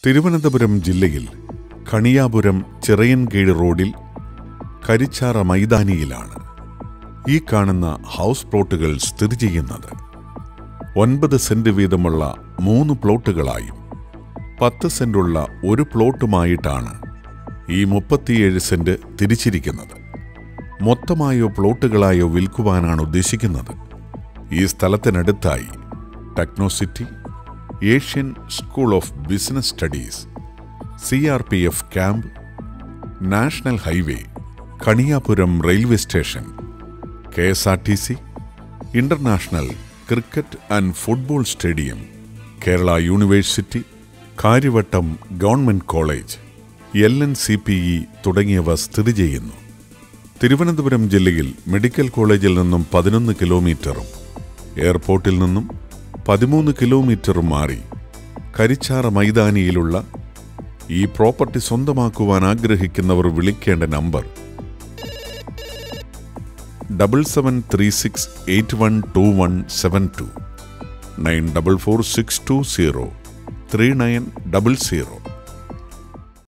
തിരുവനന്തപുരം ജില്ലയിൽ കണിയാപുരം ചിറയൻകീഴ് റോഡിൽ കരിച്ചാറ മൈതാനിയിലാണ് ഈ കാണുന്ന ഹൗസ് പ്ലോട്ടുകൾ സ്ഥിതി ചെയ്യുന്നത്. 9 സെന്റ് വീതമുള്ള 3 പ്ലോട്ടുകളായും 10 സെന്റുള്ള ഒരു പ്ലോട്ടുമായിട്ടാണ് ഈ 37 സെന്റ് തിരിച്ചിരിക്കുന്നത്. മൊത്തമായോ പ്ലോട്ടുകളായോ വിൽക്കുവാനാണ് ഉദ്ദേശിക്കുന്നത്. ഈ സ്ഥലത്തിനടുത്തായി Technocity, Asian school of business studies, CRPF camp, national highway, Kaniyapuram railway station, KSRTC, international cricket and football stadium, Kerala university, Karyavattom government college, LNCPE തുടങ്ങിയവ സ്ഥിതി ചെയ്യുന്നു. തിരുവനന്തപുരം ജില്ലയിൽ മെഡിക്കൽ കോളേജിൽ നിന്നും 11 കിലോമീറ്ററും എയർപോർട്ടിൽ നിന്നും 13 കിലോമീറ്ററും മാറി കരിച്ചാറ മൈതാനിയിലുള്ള ഈ പ്രോപ്പർട്ടി സ്വന്തമാക്കുവാൻ ആഗ്രഹിക്കുന്നവർ വിളിക്കേണ്ട നമ്പർ 7736812172 9446203900.